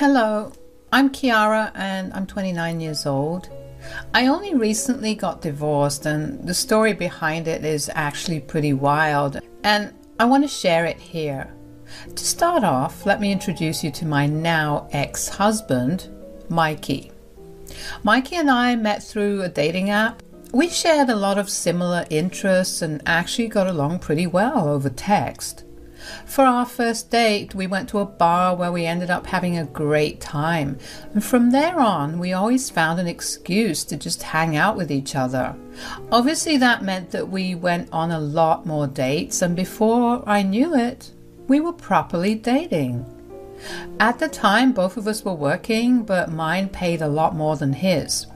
Hello, I'm Kiara and I'm 29 years old. I only recently got divorced and the story behind it is actually pretty wild and I want to share it here. To start off, let me introduce you to my now ex-husband, Mikey. Mikey and I met through a dating app. We shared a lot of similar interests and actually got along pretty well over text. For our first date, we went to a bar where we ended up having a great time. And from there on, we always found an excuse to just hang out with each other. Obviously, that meant that we went on a lot more dates, and before I knew it, we were properly dating. At the time, both of us were working, but mine paid a lot more than his.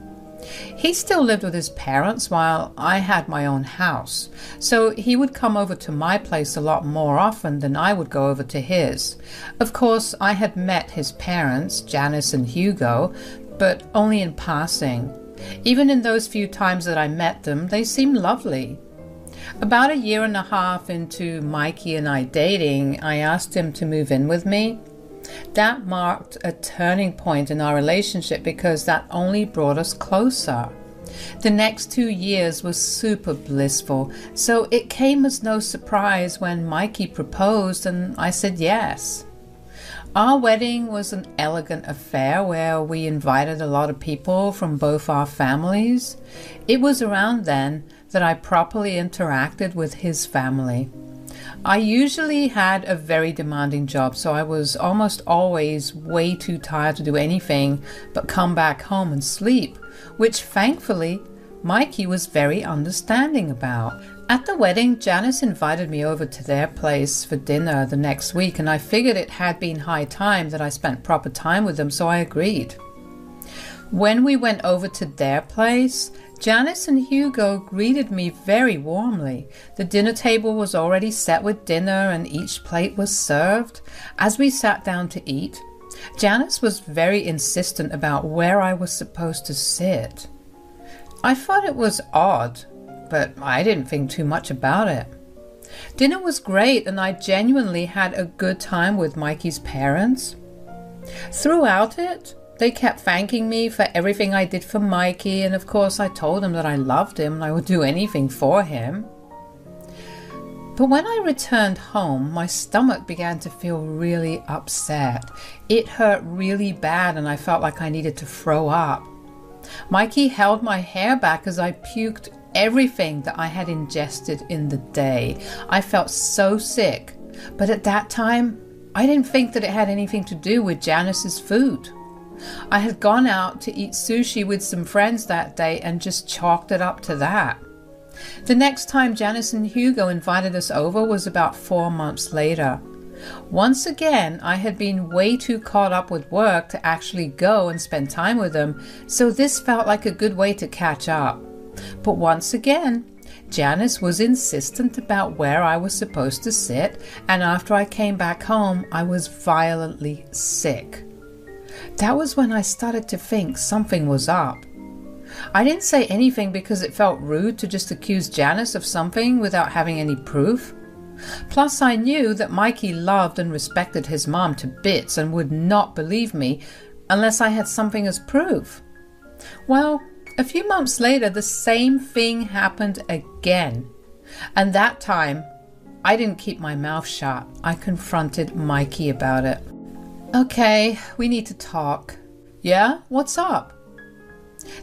He still lived with his parents while I had my own house, so he would come over to my place a lot more often than I would go over to his. Of course, I had met his parents, Janice and Hugo, but only in passing. Even in those few times that I met them, they seemed lovely. About a year and a half into Mikey and I dating, I asked him to move in with me. That marked a turning point in our relationship because that only brought us closer. The next 2 years was super blissful, so it came as no surprise when Mikey proposed and I said yes. Our wedding was an elegant affair where we invited a lot of people from both our families. It was around then that I properly interacted with his family. I usually had a very demanding job, so I was almost always way too tired to do anything but come back home and sleep, which thankfully Mikey was very understanding about. At the wedding, Janice invited me over to their place for dinner the next week, and I figured it had been high time that I spent proper time with them, so I agreed. When we went over to their place, Janice and Hugo greeted me very warmly. The dinner table was already set with dinner and each plate was served. As we sat down to eat, Janice was very insistent about where I was supposed to sit. I thought it was odd, but I didn't think too much about it. Dinner was great and I genuinely had a good time with Mikey's parents. Throughout it, they kept thanking me for everything I did for Mikey, and of course I told them that I loved him and I would do anything for him. But when I returned home, my stomach began to feel really upset. It hurt really bad and I felt like I needed to throw up. Mikey held my hair back as I puked everything that I had ingested in the day. I felt so sick, but at that time, I didn't think that it had anything to do with Janice's food. I had gone out to eat sushi with some friends that day and just chalked it up to that. The next time Janice and Hugo invited us over was about 4 months later. Once again, I had been way too caught up with work to actually go and spend time with them, so this felt like a good way to catch up. But once again, Janice was insistent about where I was supposed to sit, and after I came back home, I was violently sick. That was when I started to think something was up. I didn't say anything because it felt rude to just accuse Janice of something without having any proof. Plus, I knew that Mikey loved and respected his mom to bits and would not believe me unless I had something as proof. Well, a few months later, the same thing happened again. And that time, I didn't keep my mouth shut. I confronted Mikey about it. Okay, we need to talk. Yeah? What's up?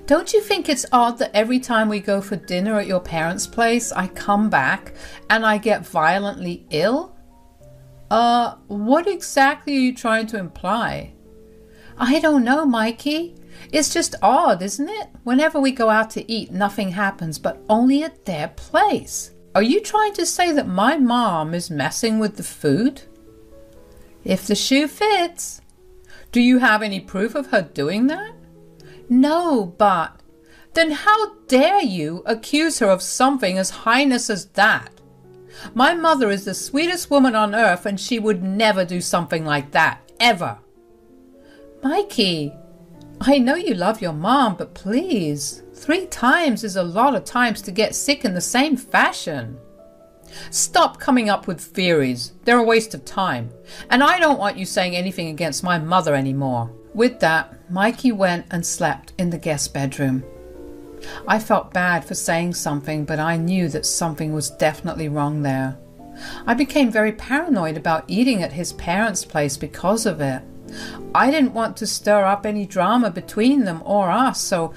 Don't you think it's odd that every time we go for dinner at your parents' place, I come back and I get violently ill? What exactly are you trying to imply? I don't know, Mikey. It's just odd, isn't it? Whenever we go out to eat, nothing happens, but only at their place. Are you trying to say that my mom is messing with the food? If the shoe fits. Do you have any proof of her doing that? No, but then how dare you accuse her of something as heinous as that? My mother is the sweetest woman on earth and she would never do something like that, ever. Mikey, I know you love your mom, but please, 3 times is a lot of times to get sick in the same fashion. Stop coming up with theories. They're a waste of time. And I don't want you saying anything against my mother anymore. With that, Mikey went and slept in the guest bedroom. I felt bad for saying something, but I knew that something was definitely wrong there. I became very paranoid about eating at his parents' place because of it. I didn't want to stir up any drama between them or us, so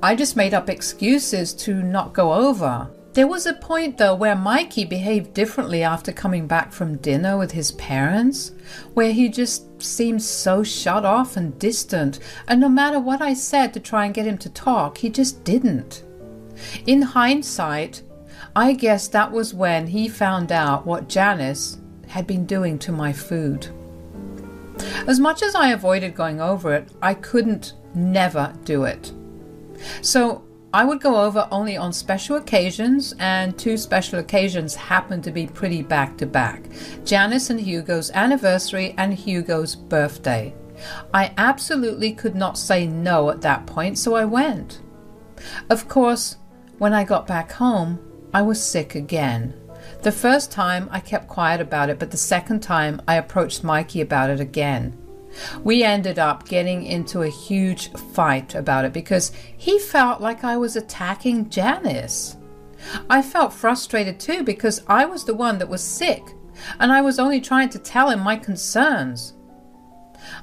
I just made up excuses to not go over. There was a point though where Mikey behaved differently after coming back from dinner with his parents, where he just seemed so shut off and distant, and no matter what I said to try and get him to talk, he just didn't. In hindsight, I guess that was when he found out what Janice had been doing to my food. As much as I avoided going over it, I couldn't never do it. So I would go over only on special occasions, and 2 special occasions happened to be pretty back to back. Janice and Hugo's anniversary and Hugo's birthday. I absolutely could not say no at that point, so I went. Of course, when I got back home, I was sick again. The first time I kept quiet about it, but the second time I approached Mikey about it again. We ended up getting into a huge fight about it because he felt like I was attacking Janice. I felt frustrated too because I was the one that was sick and I was only trying to tell him my concerns.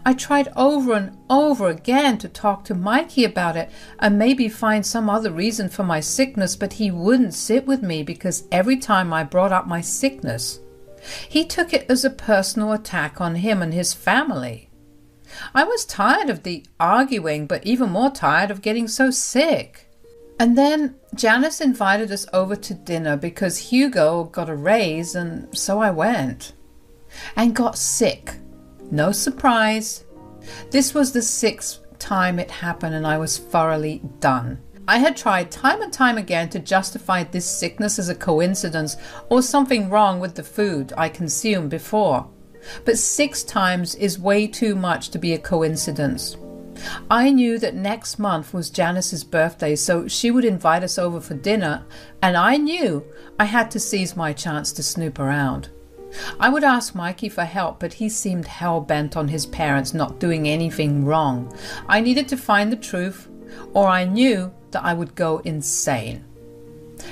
I tried over and over again to talk to Mikey about it and maybe find some other reason for my sickness, but he wouldn't sit with me because every time I brought up my sickness, he took it as a personal attack on him and his family. I was tired of the arguing, but even more tired of getting so sick. And then Janice invited us over to dinner because Hugo got a raise, and so I went. And got sick. No surprise. This was the 6th time it happened and I was thoroughly done. I had tried time and time again to justify this sickness as a coincidence or something wrong with the food I consumed before. But 6 times is way too much to be a coincidence. I knew that next month was Janice's birthday, so she would invite us over for dinner, and I knew I had to seize my chance to snoop around. I would ask Mikey for help, but he seemed hell-bent on his parents not doing anything wrong. I needed to find the truth, or I knew that I would go insane.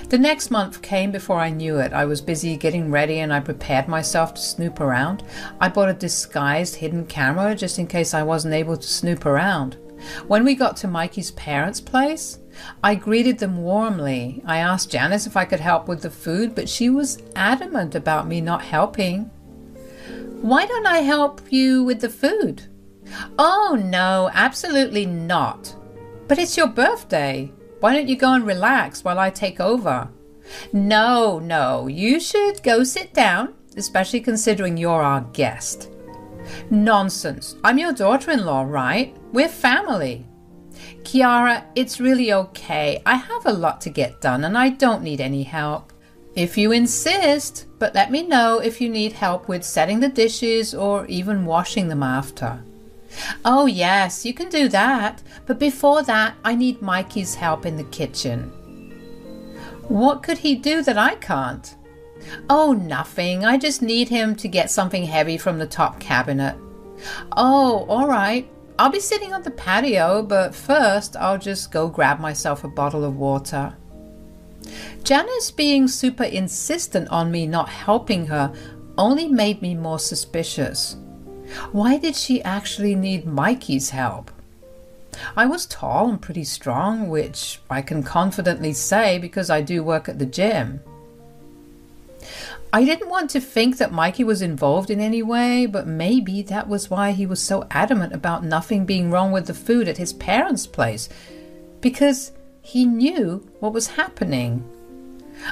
The next month came before I knew it. I was busy getting ready and I prepared myself to snoop around. I bought a disguised hidden camera just in case I wasn't able to snoop around. When we got to Mikey's parents' place, I greeted them warmly. I asked Janice if I could help with the food, but she was adamant about me not helping. "Why don't I help you with the food?" "Oh no, absolutely not." "But it's your birthday. Why don't you go and relax while I take over?" No, you should go sit down, especially considering you're our guest." "Nonsense. I'm your daughter-in-law, right? We're family." "Kiara, it's really okay. I have a lot to get done and I don't need any help." "If you insist, but let me know if you need help with setting the dishes or even washing them after." "Oh yes, you can do that, but before that I need Mikey's help in the kitchen." "What could he do that I can't?" "Oh, nothing. I just need him to get something heavy from the top cabinet." "Oh, all right. I'll be sitting on the patio, but first I'll just go grab myself a bottle of water." Janice being super insistent on me not helping her only made me more suspicious. Why did she actually need Mikey's help? I was tall and pretty strong, which I can confidently say because I do work at the gym. I didn't want to think that Mikey was involved in any way, but maybe that was why he was so adamant about nothing being wrong with the food at his parents' place, because he knew what was happening.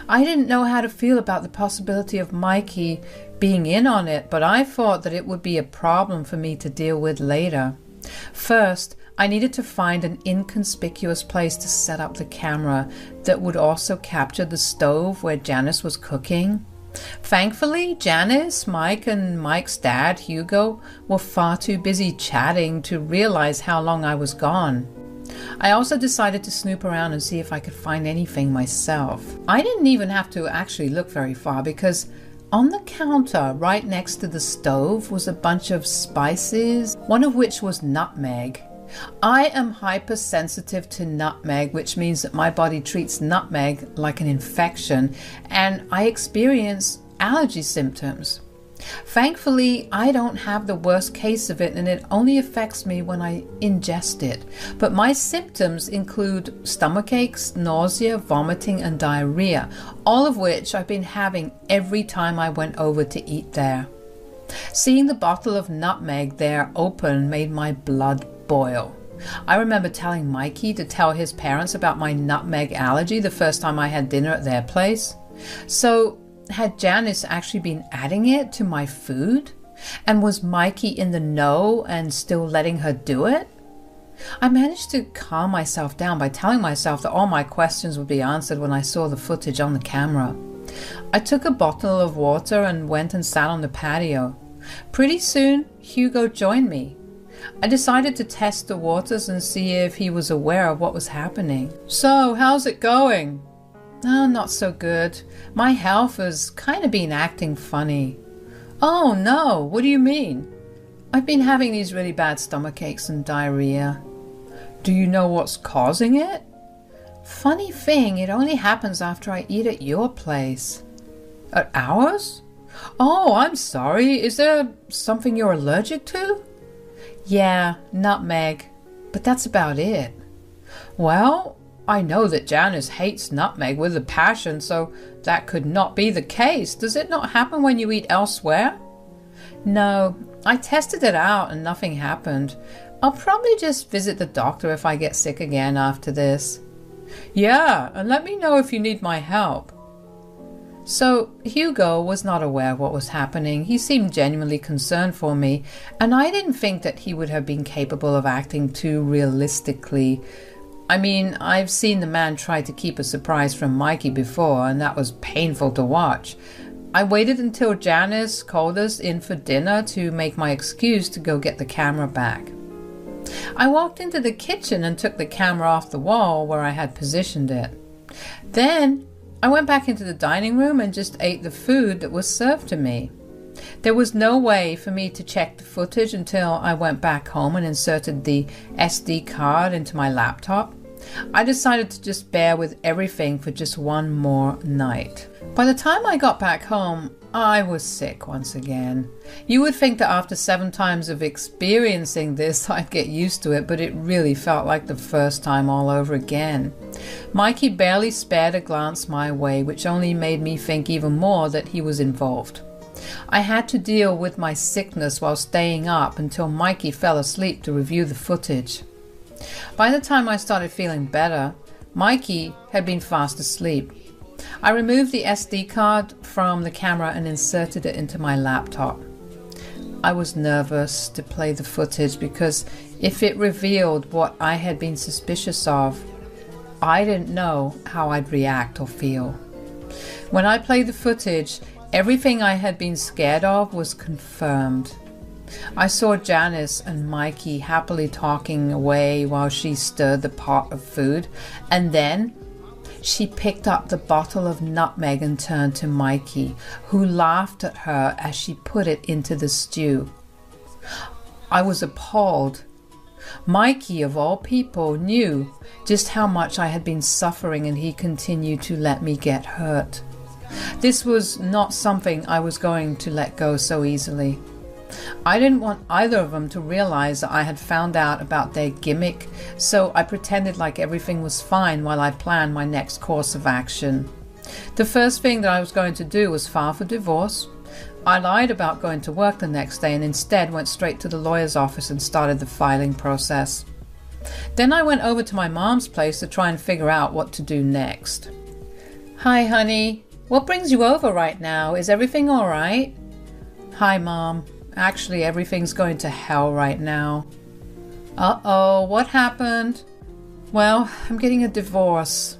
I didn't know how to feel about the possibility of Mikey being in on it, but I thought that it would be a problem for me to deal with later. First, I needed to find an inconspicuous place to set up the camera that would also capture the stove where Janice was cooking. Thankfully, Janice, Mike, and Mike's dad, Hugo, were far too busy chatting to realize how long I was gone. I also decided to snoop around and see if I could find anything myself. I didn't even have to actually look very far because on the counter right next to the stove was a bunch of spices, one of which was nutmeg. I am hypersensitive to nutmeg, which means that my body treats nutmeg like an infection, and I experience allergy symptoms. Thankfully, I don't have the worst case of it, and it only affects me when I ingest it. But my symptoms include stomach aches, nausea, vomiting, and diarrhea, all of which I've been having every time I went over to eat there. Seeing the bottle of nutmeg there open made my blood boil. I remember telling Mikey to tell his parents about my nutmeg allergy the first time I had dinner at their place. So, had Janice actually been adding it to my food? And was Mikey in the know and still letting her do it? I managed to calm myself down by telling myself that all my questions would be answered when I saw the footage on the camera. I took a bottle of water and went and sat on the patio. Pretty soon, Hugo joined me. I decided to test the waters and see if he was aware of what was happening. "So, how's it going?" "Oh, not so good. My health has kind of been acting funny." "Oh no, what do you mean?" "I've been having these really bad stomach aches and diarrhea." "Do you know what's causing it?" "Funny thing, it only happens after I eat at your place." "At ours? Oh, I'm sorry. Is there something you're allergic to?" "Yeah, nutmeg. But that's about it." "Well, I know that Janice hates nutmeg with a passion, so that could not be the case. Does it not happen when you eat elsewhere?" "No, I tested it out and nothing happened. I'll probably just visit the doctor if I get sick again after this." "Yeah, and let me know if you need my help." So Hugo was not aware of what was happening. He seemed genuinely concerned for me, and I didn't think that he would have been capable of acting too realistically. I mean, I've seen the man try to keep a surprise from Mikey before, and that was painful to watch. I waited until Janice called us in for dinner to make my excuse to go get the camera back. I walked into the kitchen and took the camera off the wall where I had positioned it. Then I went back into the dining room and just ate the food that was served to me. There was no way for me to check the footage until I went back home and inserted the SD card into my laptop. I decided to just bear with everything for just one more night. By the time I got back home, I was sick once again. You would think that after 7 times of experiencing this, I'd get used to it, but it really felt like the first time all over again. Mikey barely spared a glance my way, which only made me think even more that he was involved. I had to deal with my sickness while staying up until Mikey fell asleep to review the footage. By the time I started feeling better, Mikey had been fast asleep. I removed the SD card from the camera and inserted it into my laptop. I was nervous to play the footage because if it revealed what I had been suspicious of, I didn't know how I'd react or feel. When I played the footage, everything I had been scared of was confirmed. I saw Janice and Mikey happily talking away while she stirred the pot of food, and then she picked up the bottle of nutmeg and turned to Mikey, who laughed at her as she put it into the stew. I was appalled. Mikey, of all people, knew just how much I had been suffering, and he continued to let me get hurt. This was not something I was going to let go so easily. I didn't want either of them to realize that I had found out about their gimmick, so I pretended like everything was fine while I planned my next course of action. The first thing that I was going to do was file for divorce. I lied about going to work the next day and instead went straight to the lawyer's office and started the filing process. Then I went over to my mom's place to try and figure out what to do next. "Hi, honey. What brings you over right now? Is everything all right?" "Hi, Mom. Actually, everything's going to hell right now." "Uh-oh, what happened?" "Well, I'm getting a divorce."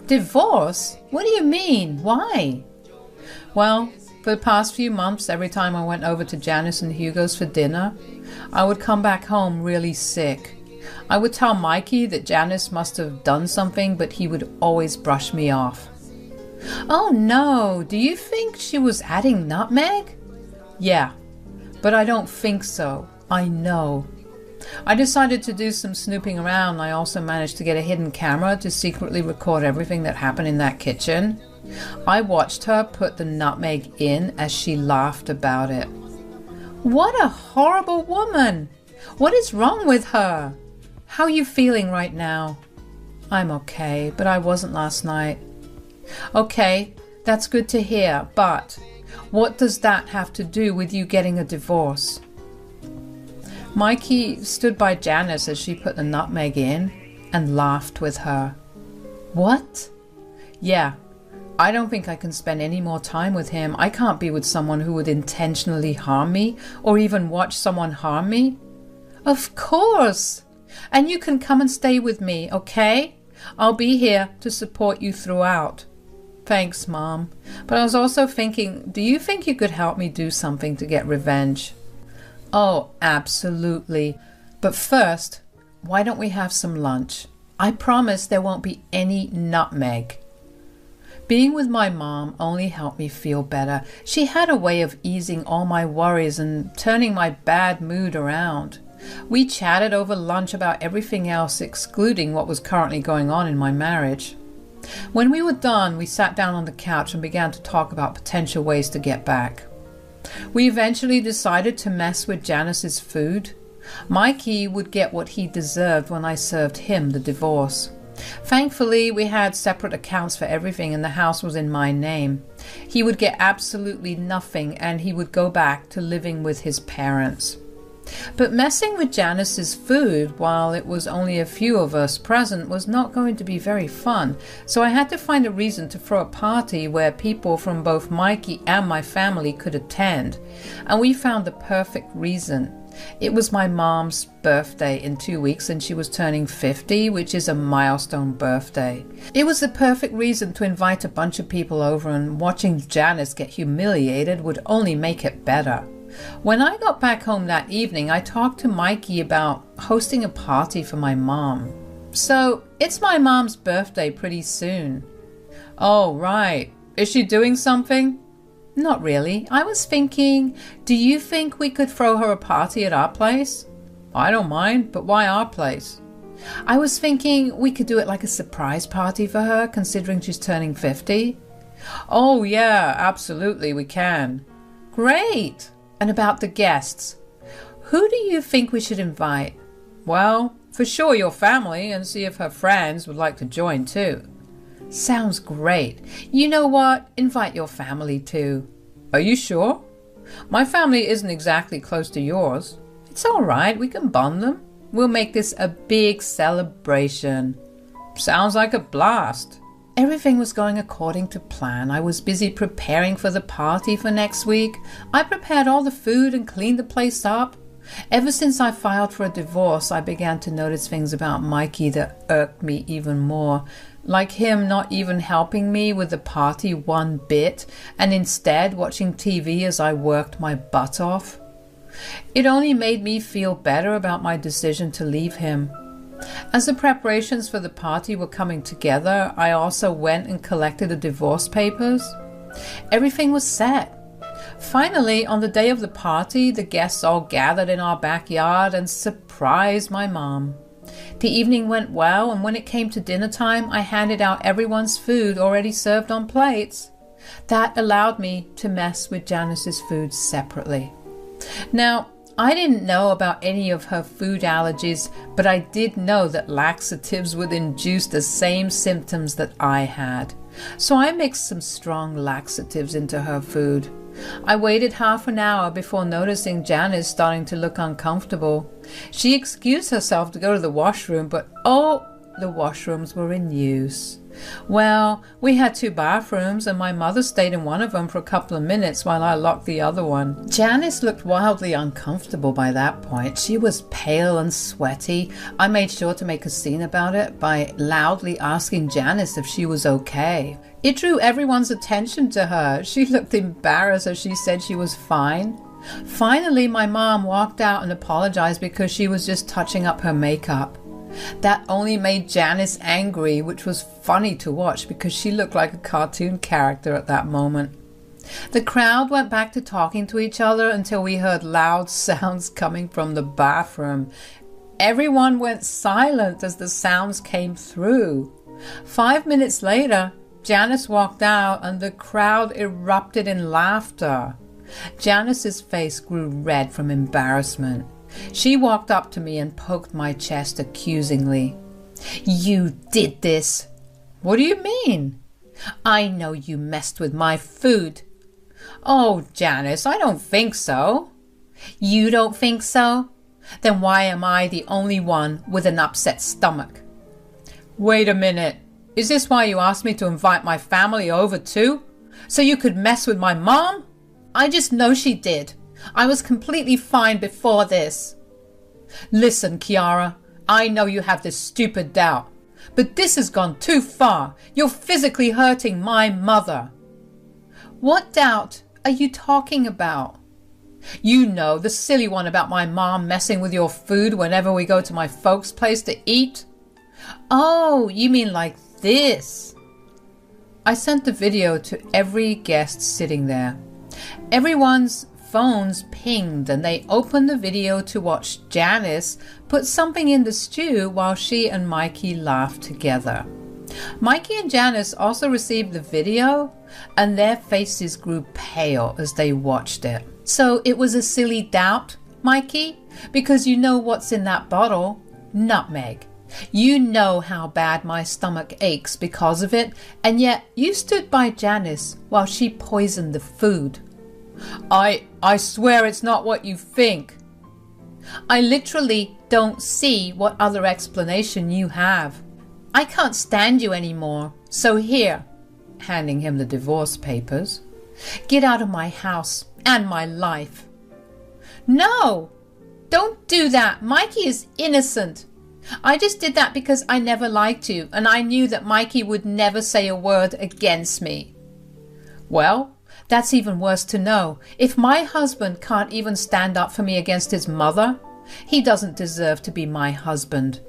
"Divorce? What do you mean? Why?" "Well, for the past few months, every time I went over to Janice and Hugo's for dinner, I would come back home really sick. I would tell Mikey that Janice must have done something, but he would always brush me off. Oh no, do you think she was adding nutmeg? Yeah, but I don't think so. I know. I decided to do some snooping around. I also managed to get a hidden camera to secretly record everything that happened in that kitchen. I watched her put the nutmeg in as she laughed about it. What a horrible woman! What is wrong with her? How are you feeling right now? I'm okay, but I wasn't last night. Okay, that's good to hear, but what does that have to do with you getting a divorce? Mikey stood by Janice as she put the nutmeg in and laughed with her. What? Yeah, I don't think I can spend any more time with him. I can't be with someone who would intentionally harm me or even watch someone harm me. Of course! And you can come and stay with me, okay? I'll be here to support you throughout. Thanks, Mom. But I was also thinking, do you think you could help me do something to get revenge? Oh, absolutely. But first, why don't we have some lunch? I promise there won't be any nutmeg. Being with my mom only helped me feel better. She had a way of easing all my worries and turning my bad mood around. We chatted over lunch about everything else, excluding what was currently going on in my marriage. When we were done, we sat down on the couch and began to talk about potential ways to get back. We eventually decided to mess with Janice's food. Mikey would get what he deserved when I served him the divorce. Thankfully, we had separate accounts for everything and the house was in my name. He would get absolutely nothing and he would go back to living with his parents. But messing with Janice's food while it was only a few of us present was not going to be very fun, so I had to find a reason to throw a party where people from both Mikey and my family could attend, and we found the perfect reason. It was my mom's birthday in 2 weeks and she was turning 50, which is a milestone birthday. It was the perfect reason to invite a bunch of people over, and watching Janice get humiliated would only make it better. When I got back home that evening, I talked to Mikey about hosting a party for my mom. So, it's my mom's birthday pretty soon. Oh, right. Is she doing something? Not really. I was thinking, do you think we could throw her a party at our place? I don't mind, but why our place? I was thinking we could do it like a surprise party for her, considering she's turning 50. Oh, yeah, absolutely, we can. Great! And about the guests, who do you think we should invite? Well, for sure your family, and see if her friends would like to join too. Sounds great. You know what? Invite your family too. Are you sure? My family isn't exactly close to yours. It's all right, we can bond them. We'll make this a big celebration. Sounds like a blast. Everything was going according to plan. I was busy preparing for the party for next week. I prepared all the food and cleaned the place up. Ever since I filed for a divorce, I began to notice things about Mikey that irked me even more. Like him not even helping me with the party one bit, and instead watching TV as I worked my butt off. It only made me feel better about my decision to leave him. As the preparations for the party were coming together, I also went and collected the divorce papers. Everything was set. Finally, on the day of the party, the guests all gathered in our backyard and surprised my mom. The evening went well, and when it came to dinner time, I handed out everyone's food already served on plates. That allowed me to mess with Janice's food separately. Now, I didn't know about any of her food allergies, but I did know that laxatives would induce the same symptoms that I had. So I mixed some strong laxatives into her food. I waited half an hour before noticing Janice starting to look uncomfortable. She excused herself to go to the washroom, but the washrooms were in use. Well, we had 2 bathrooms and my mother stayed in one of them for a couple of minutes while I locked the other one. Janice looked wildly uncomfortable by that point. She was pale and sweaty. I made sure to make a scene about it by loudly asking Janice if she was okay. It drew everyone's attention to her. She looked embarrassed as she said she was fine. Finally, my mom walked out and apologized because she was just touching up her makeup. That only made Janice angry, which was funny to watch because she looked like a cartoon character at that moment. The crowd went back to talking to each other until we heard loud sounds coming from the bathroom. Everyone went silent as the sounds came through. 5 minutes later, Janice walked out and the crowd erupted in laughter. Janice's face grew red from embarrassment. She walked up to me and poked my chest accusingly. "You did this." "What do you mean?" "I know you messed with my food." "Oh, Janice, I don't think so." "You don't think so? Then why am I the only one with an upset stomach?" "Wait a minute. Is this why you asked me to invite my family over too? So you could mess with my mom?" "I just know she did. I was completely fine before this." "Listen, Kiara, I know you have this stupid doubt, but this has gone too far. You're physically hurting my mother." "What doubt are you talking about?" "You know, the silly one about my mom messing with your food whenever we go to my folks' place to eat." "Oh, you mean like this?" I sent the video to every guest sitting there. Everyone's phones pinged and they opened the video to watch Janice put something in the stew while she and Mikey laughed together. Mikey and Janice also received the video and their faces grew pale as they watched it. "So it was a silly doubt, Mikey? Because you know what's in that bottle? Nutmeg. You know how bad my stomach aches because of it, and yet you stood by Janice while she poisoned the food." I swear it's not what you think." "I literally don't see what other explanation you have. I can't stand you anymore. So here," handing him the divorce papers, "get out of my house and my life." "No, don't do that. Mikey is innocent. I just did that because I never liked you and I knew that Mikey would never say a word against me." "Well, that's even worse to know. If my husband can't even stand up for me against his mother, he doesn't deserve to be my husband.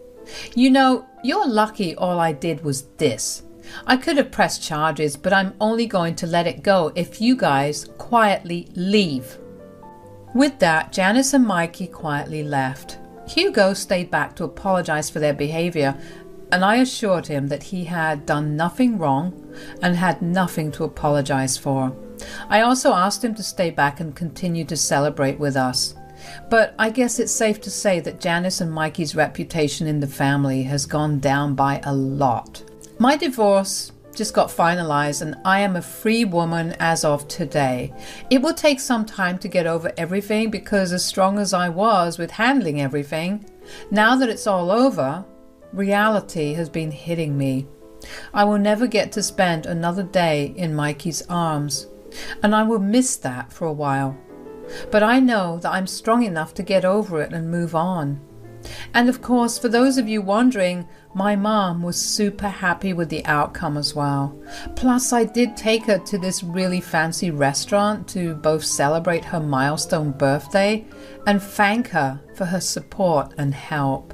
You know, you're lucky all I did was this. I could have pressed charges, but I'm only going to let it go if you guys quietly leave." With that, Janice and Mikey quietly left. Hugo stayed back to apologize for their behavior, and I assured him that he had done nothing wrong and had nothing to apologize for. I also asked him to stay back and continue to celebrate with us. But I guess it's safe to say that Janice and Mikey's reputation in the family has gone down by a lot. My divorce just got finalized and I am a free woman as of today. It will take some time to get over everything because as strong as I was with handling everything, now that it's all over, reality has been hitting me. I will never get to spend another day in Mikey's arms, and I will miss that for a while. But I know that I'm strong enough to get over it and move on. And of course, for those of you wondering, my mom was super happy with the outcome as well. Plus, I did take her to this really fancy restaurant to both celebrate her milestone birthday and thank her for her support and help.